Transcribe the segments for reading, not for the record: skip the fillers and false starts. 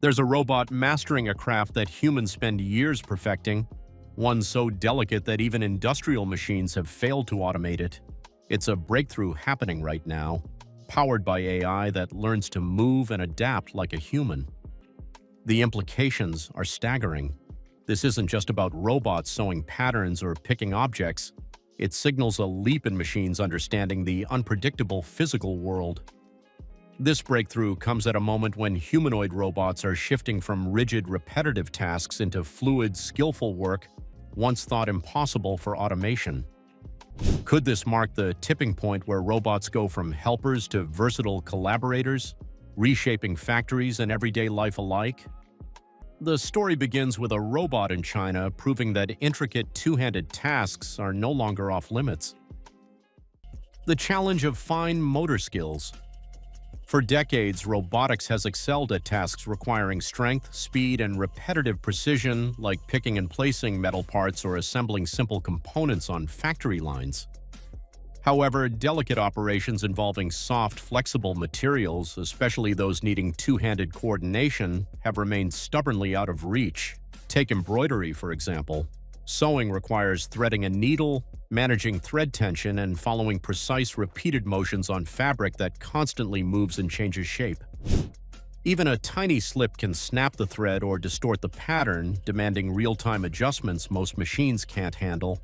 There's a robot mastering a craft that humans spend years perfecting, one so delicate that even industrial machines have failed to automate it. It's a breakthrough happening right now, powered by AI that learns to move and adapt like a human. The implications are staggering. This isn't just about robots sewing patterns or picking objects. It signals a leap in machines understanding the unpredictable physical world. This breakthrough comes at a moment when humanoid robots are shifting from rigid, repetitive tasks into fluid, skillful work once thought impossible for automation. Could this mark the tipping point where robots go from helpers to versatile collaborators, reshaping factories and everyday life alike? The story begins with a robot in China proving that intricate two-handed tasks are no longer off-limits. The challenge of fine motor skills. For decades, robotics has excelled at tasks requiring strength, speed, and repetitive precision, like picking and placing metal parts or assembling simple components on factory lines. However, delicate operations involving soft, flexible materials, especially those needing two-handed coordination, have remained stubbornly out of reach. Take embroidery, for example. Sewing requires threading a needle, managing thread tension, and following precise, repeated motions on fabric that constantly moves and changes shape. Even a tiny slip can snap the thread or distort the pattern, demanding real-time adjustments most machines can't handle.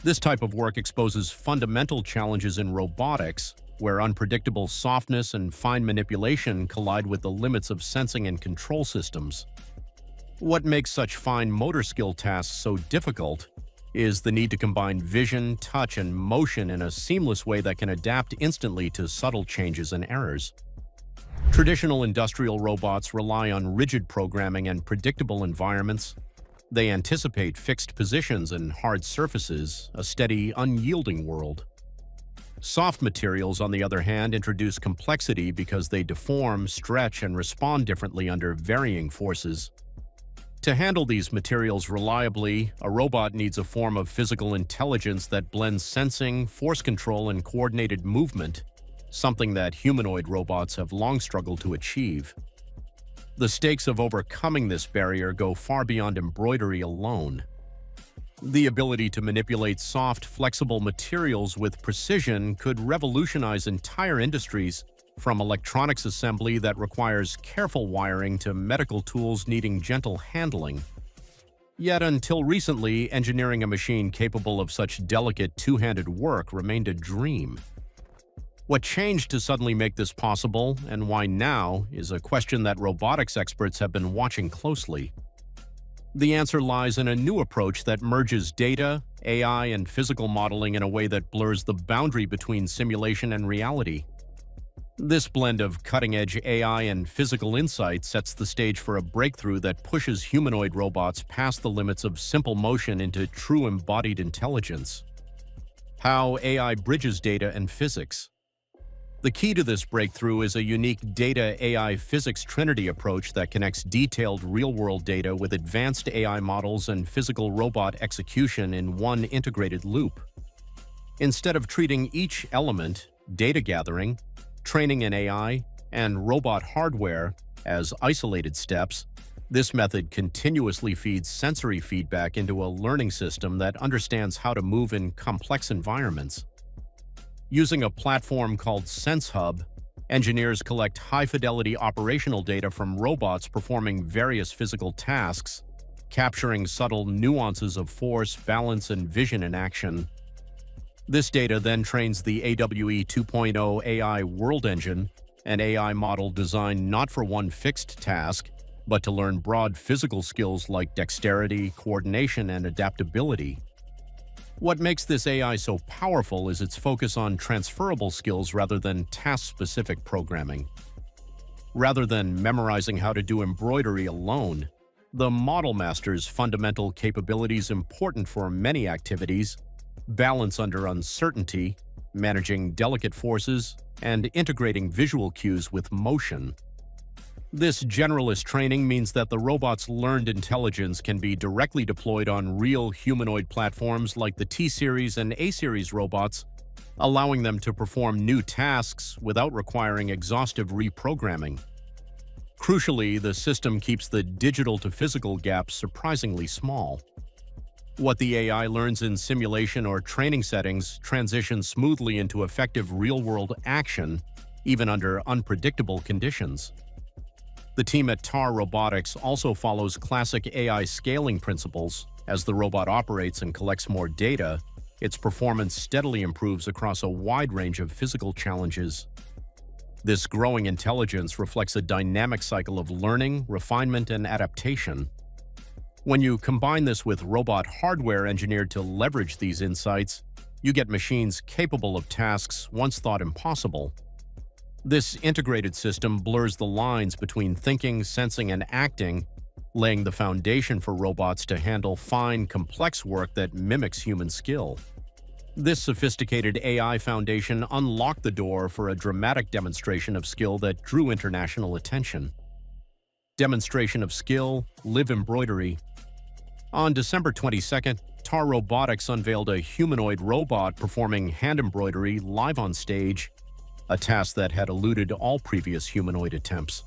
This type of work exposes fundamental challenges in robotics, where unpredictable softness and fine manipulation collide with the limits of sensing and control systems. What makes such fine motor skill tasks so difficult is the need to combine vision, touch, and motion in a seamless way that can adapt instantly to subtle changes and errors. Traditional industrial robots rely on rigid programming and predictable environments. They anticipate fixed positions and hard surfaces, a steady, unyielding world. Soft materials, on the other hand, introduce complexity because they deform, stretch, and respond differently under varying forces. To handle these materials reliably, a robot needs a form of physical intelligence that blends sensing, force control, and coordinated movement, something that humanoid robots have long struggled to achieve. The stakes of overcoming this barrier go far beyond embroidery alone. The ability to manipulate soft, flexible materials with precision could revolutionize entire industries, from electronics assembly that requires careful wiring to medical tools needing gentle handling. Yet until recently, engineering a machine capable of such delicate two-handed work remained a dream. What changed to suddenly make this possible, and why now, is a question that robotics experts have been watching closely. The answer lies in a new approach that merges data, AI, and physical modeling in a way that blurs the boundary between simulation and reality. This blend of cutting-edge AI and physical insight sets the stage for a breakthrough that pushes humanoid robots past the limits of simple motion into true embodied intelligence. How AI bridges data and physics. The key to this breakthrough is a unique data-AI physics trinity approach that connects detailed real-world data with advanced AI models and physical robot execution in one integrated loop. Instead of treating each element, data gathering, training in AI, and robot hardware as isolated steps, this method continuously feeds sensory feedback into a learning system that understands how to move in complex environments. Using a platform called SenseHub, engineers collect high-fidelity operational data from robots performing various physical tasks, capturing subtle nuances of force, balance, and vision in action. This data then trains the AWE 2.0 AI World Engine, an AI model designed not for one fixed task, but to learn broad physical skills like dexterity, coordination, and adaptability. What makes this AI so powerful is its focus on transferable skills rather than task-specific programming. Rather than memorizing how to do embroidery alone, the model masters fundamental capabilities important for many activities: balance under uncertainty, managing delicate forces, and integrating visual cues with motion. This generalist training means that the robot's learned intelligence can be directly deployed on real humanoid platforms like the T-Series and A-Series robots, allowing them to perform new tasks without requiring exhaustive reprogramming. Crucially, the system keeps the digital to physical gap surprisingly small. What the AI learns in simulation or training settings transitions smoothly into effective real-world action, even under unpredictable conditions. The team at TAR Robotics also follows classic AI scaling principles. As the robot operates and collects more data, its performance steadily improves across a wide range of physical challenges. This growing intelligence reflects a dynamic cycle of learning, refinement, and adaptation. When you combine this with robot hardware engineered to leverage these insights, you get machines capable of tasks once thought impossible. This integrated system blurs the lines between thinking, sensing, and acting, laying the foundation for robots to handle fine, complex work that mimics human skill. This sophisticated AI foundation unlocked the door for a dramatic demonstration of skill that drew international attention. Demonstration of skill, live embroidery. On December 22nd, TAR Robotics unveiled a humanoid robot performing hand embroidery live on stage, a task that had eluded all previous humanoid attempts.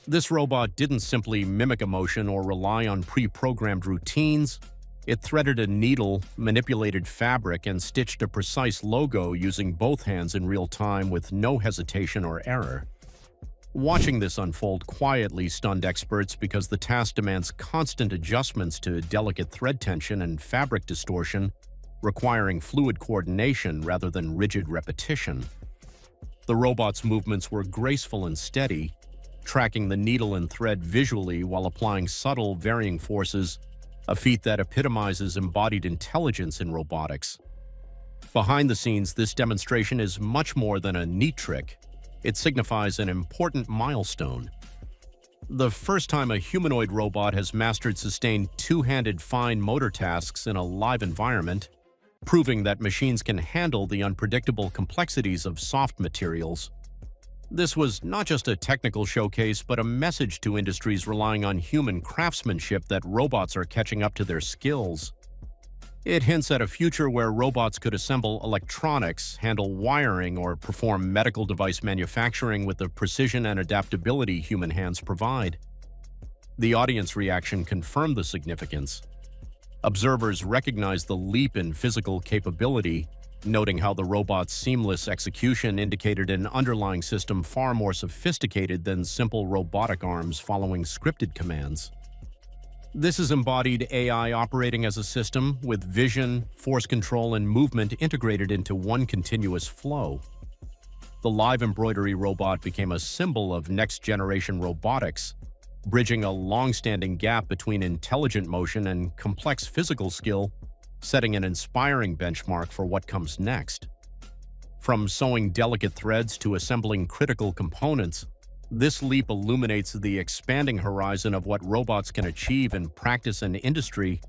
This robot didn't simply mimic emotion or rely on pre-programmed routines. It threaded a needle, manipulated fabric, and stitched a precise logo using both hands in real time with no hesitation or error. Watching this unfold quietly stunned experts because the task demands constant adjustments to delicate thread tension and fabric distortion, requiring fluid coordination rather than rigid repetition. The robot's movements were graceful and steady, tracking the needle and thread visually while applying subtle, varying forces, a feat that epitomizes embodied intelligence in robotics. Behind the scenes, this demonstration is much more than a neat trick. It signifies an important milestone. The first time a humanoid robot has mastered sustained two-handed fine motor tasks in a live environment, proving that machines can handle the unpredictable complexities of soft materials. This was not just a technical showcase, but a message to industries relying on human craftsmanship that robots are catching up to their skills. It hints at a future where robots could assemble electronics, handle wiring, or perform medical device manufacturing with the precision and adaptability human hands provide. The audience reaction confirmed the significance. Observers recognized the leap in physical capability, noting how the robot's seamless execution indicated an underlying system far more sophisticated than simple robotic arms following scripted commands. This is embodied AI operating as a system with vision, force control, and movement integrated into one continuous flow. The live embroidery robot became a symbol of next-generation robotics, bridging a long-standing gap between intelligent motion and complex physical skill, setting an inspiring benchmark for what comes next. From sewing delicate threads to assembling critical components, this leap illuminates the expanding horizon of what robots can achieve in practice and industry.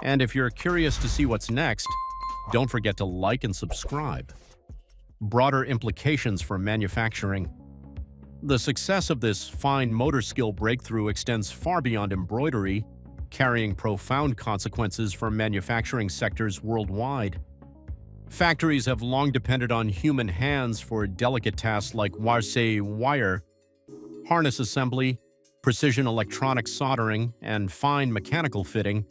And if you're curious to see what's next, don't forget to like and subscribe. Broader implications for manufacturing. The success of this fine motor skill breakthrough extends far beyond embroidery, carrying profound consequences for manufacturing sectors worldwide. Factories have long depended on human hands for delicate tasks like wire, harness assembly, precision electronic soldering, and fine mechanical fitting,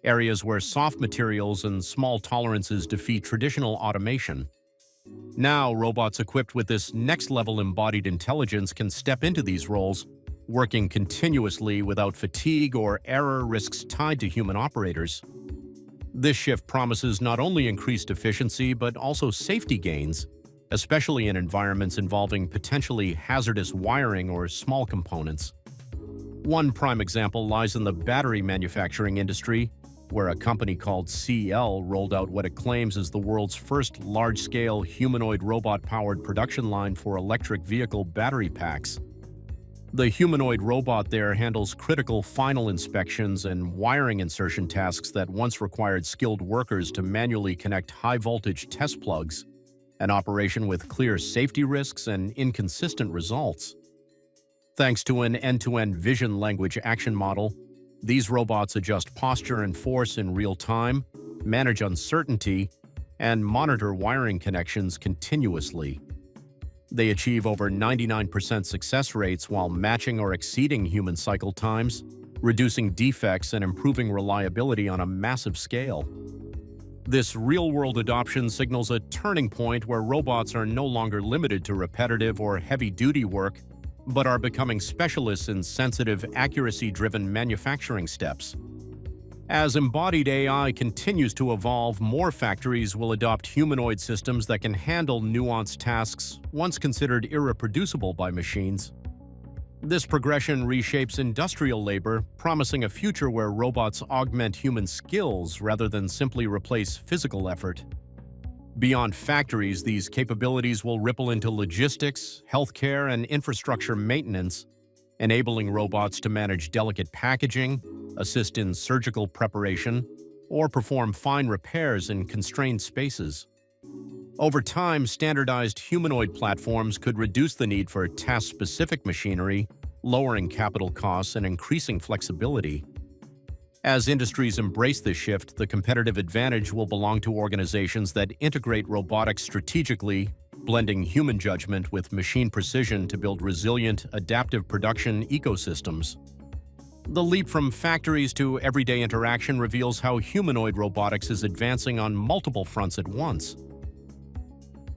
areas where soft materials and small tolerances defeat traditional automation. Now, robots equipped with this next-level embodied intelligence can step into these roles, working continuously without fatigue or error risks tied to human operators. This shift promises not only increased efficiency but also safety gains, especially in environments involving potentially hazardous wiring or small components. One prime example lies in the battery manufacturing industry, where a company called CL rolled out what it claims is the world's first large-scale humanoid robot-powered production line for electric vehicle battery packs. The humanoid robot there handles critical final inspections and wiring insertion tasks that once required skilled workers to manually connect high-voltage test plugs, an operation with clear safety risks and inconsistent results. Thanks to an end-to-end vision language action model, these robots adjust posture and force in real time, manage uncertainty, and monitor wiring connections continuously. They achieve over 99% success rates while matching or exceeding human cycle times, reducing defects and improving reliability on a massive scale. This real-world adoption signals a turning point where robots are no longer limited to repetitive or heavy-duty work, but are becoming specialists in sensitive, accuracy-driven manufacturing steps. As embodied AI continues to evolve, more factories will adopt humanoid systems that can handle nuanced tasks once considered irreproducible by machines. This progression reshapes industrial labor, promising a future where robots augment human skills rather than simply replace physical effort. Beyond factories, these capabilities will ripple into logistics, healthcare, and infrastructure maintenance, enabling robots to manage delicate packaging, assist in surgical preparation, or perform fine repairs in constrained spaces. Over time, standardized humanoid platforms could reduce the need for task-specific machinery, lowering capital costs and increasing flexibility. As industries embrace this shift, the competitive advantage will belong to organizations that integrate robotics strategically, blending human judgment with machine precision to build resilient, adaptive production ecosystems. The leap from factories to everyday interaction reveals how humanoid robotics is advancing on multiple fronts at once.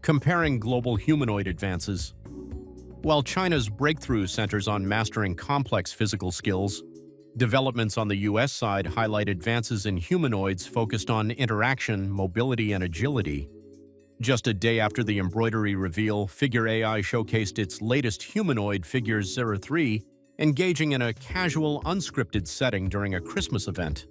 Comparing global humanoid advances. While China's breakthrough centers on mastering complex physical skills, developments on the US side highlight advances in humanoids focused on interaction, mobility, and agility. Just a day after the embroidery reveal, Figure AI showcased its latest humanoid, Figure 03, engaging in a casual, unscripted setting during a Christmas event.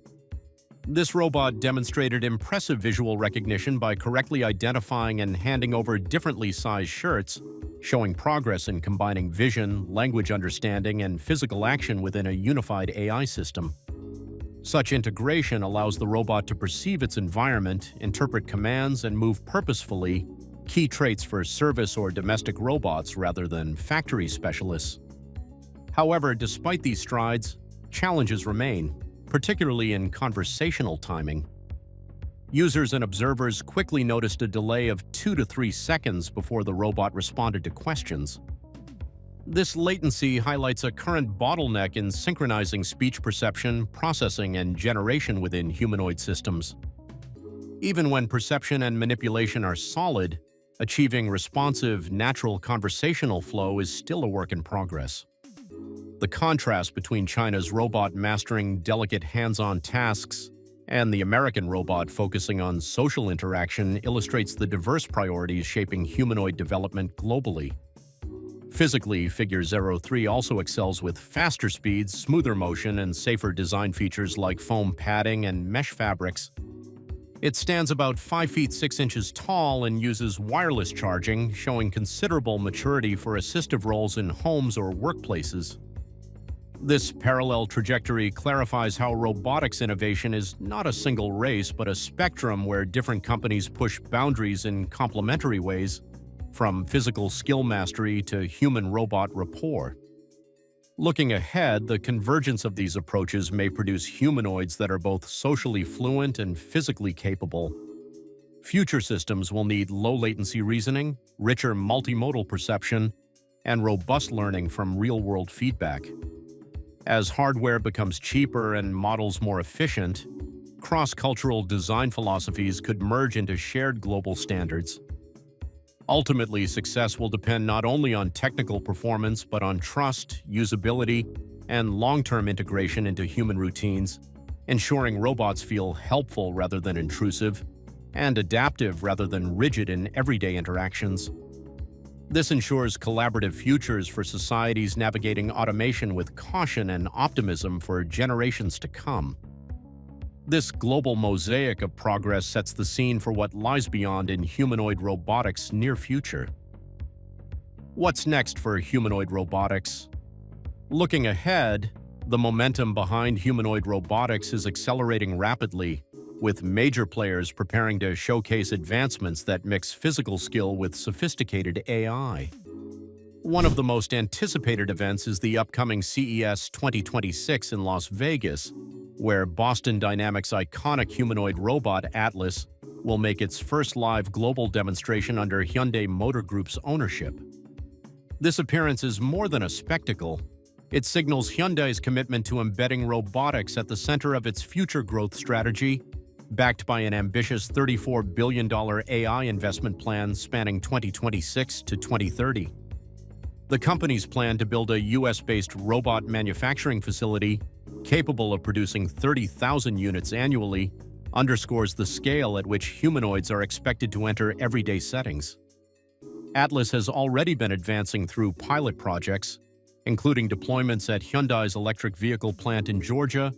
This robot demonstrated impressive visual recognition by correctly identifying and handing over differently sized shirts, showing progress in combining vision, language understanding, and physical action within a unified AI system. Such integration allows the robot to perceive its environment, interpret commands, and move purposefully, key traits for service or domestic robots rather than factory specialists. However, despite these strides, challenges remain, particularly in conversational timing. Users and observers quickly noticed a delay of 2 to 3 seconds before the robot responded to questions. This latency highlights a current bottleneck in synchronizing speech perception, processing, and generation within humanoid systems. Even when perception and manipulation are solid, achieving responsive, natural conversational flow is still a work in progress. The contrast between China's robot mastering delicate hands-on tasks and the American robot focusing on social interaction illustrates the diverse priorities shaping humanoid development globally. Physically, Figure 03 also excels with faster speeds, smoother motion, and safer design features like foam padding and mesh fabrics. It stands about 5 feet 6 inches tall and uses wireless charging, showing considerable maturity for assistive roles in homes or workplaces. This parallel trajectory clarifies how robotics innovation is not a single race, but a spectrum where different companies push boundaries in complementary ways, from physical skill mastery to human-robot rapport. Looking ahead, the convergence of these approaches may produce humanoids that are both socially fluent and physically capable. Future systems will need low-latency reasoning, richer multimodal perception, and robust learning from real-world feedback. As hardware becomes cheaper and models more efficient, cross-cultural design philosophies could merge into shared global standards. Ultimately, success will depend not only on technical performance, but on trust, usability, and long-term integration into human routines, ensuring robots feel helpful rather than intrusive, and adaptive rather than rigid in everyday interactions. This ensures collaborative futures for societies navigating automation with caution and optimism for generations to come. This global mosaic of progress sets the scene for what lies beyond in humanoid robotics' near future. What's next for humanoid robotics? Looking ahead, the momentum behind humanoid robotics is accelerating rapidly, with major players preparing to showcase advancements that mix physical skill with sophisticated AI. One of the most anticipated events is the upcoming CES 2026 in Las Vegas, where Boston Dynamics' iconic humanoid robot Atlas will make its first live global demonstration under Hyundai Motor Group's ownership. This appearance is more than a spectacle. It signals Hyundai's commitment to embedding robotics at the center of its future growth strategy, backed by an ambitious $34 billion AI investment plan spanning 2026 to 2030. The company's plan to build a US-based robot manufacturing facility capable of producing 30,000 units annually underscores the scale at which humanoids are expected to enter everyday settings. Atlas has already been advancing through pilot projects, including deployments at Hyundai's electric vehicle plant in Georgia,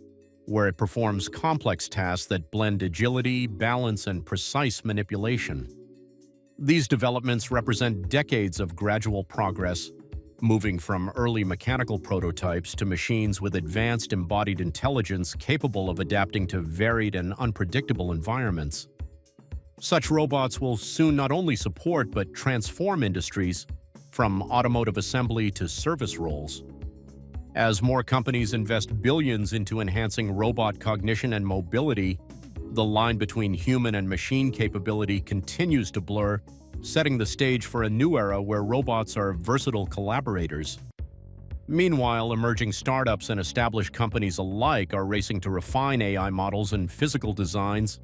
where it performs complex tasks that blend agility, balance, and precise manipulation. These developments represent decades of gradual progress, moving from early mechanical prototypes to machines with advanced embodied intelligence capable of adapting to varied and unpredictable environments. Such robots will soon not only support but transform industries, from automotive assembly to service roles. As more companies invest billions into enhancing robot cognition and mobility, the line between human and machine capability continues to blur, setting the stage for a new era where robots are versatile collaborators. Meanwhile, emerging startups and established companies alike are racing to refine AI models and physical designs,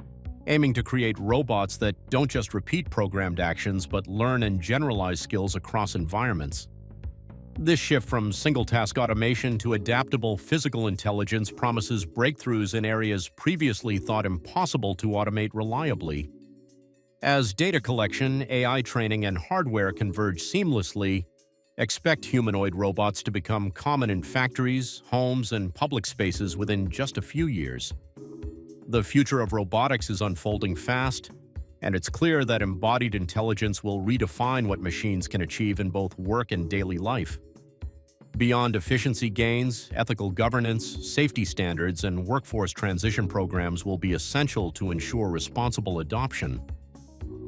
aiming to create robots that don't just repeat programmed actions but learn and generalize skills across environments. This shift from single-task automation to adaptable physical intelligence promises breakthroughs in areas previously thought impossible to automate reliably. As data collection, AI training, and hardware converge seamlessly, expect humanoid robots to become common in factories, homes, and public spaces within just a few years. The future of robotics is unfolding fast, and it's clear that embodied intelligence will redefine what machines can achieve in both work and daily life. Beyond efficiency gains, ethical governance, safety standards, and workforce transition programs will be essential to ensure responsible adoption.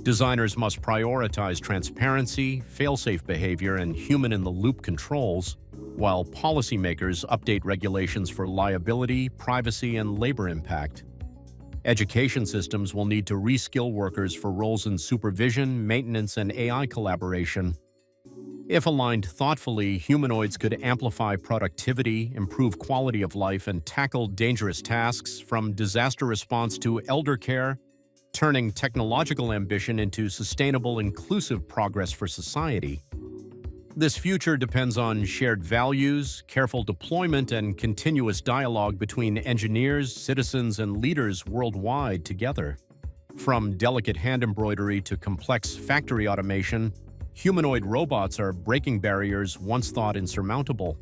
Designers must prioritize transparency, fail-safe behavior, and human-in-the-loop controls, while policymakers update regulations for liability, privacy, and labor impact. Education systems will need to reskill workers for roles in supervision, maintenance, and AI collaboration. If aligned thoughtfully, humanoids could amplify productivity, improve quality of life, and tackle dangerous tasks from disaster response to elder care, turning technological ambition into sustainable, inclusive progress for society. This future depends on shared values, careful deployment, and continuous dialogue between engineers, citizens, and leaders worldwide together. From delicate hand embroidery to complex factory automation, humanoid robots are breaking barriers once thought insurmountable.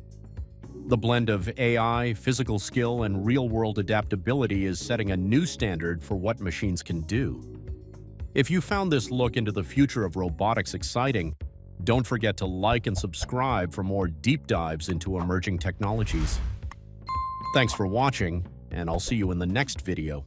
The blend of AI, physical skill, and real-world adaptability is setting a new standard for what machines can do. If you found this look into the future of robotics exciting, don't forget to like and subscribe for more deep dives into emerging technologies. Thanks for watching, and I'll see you in the next video.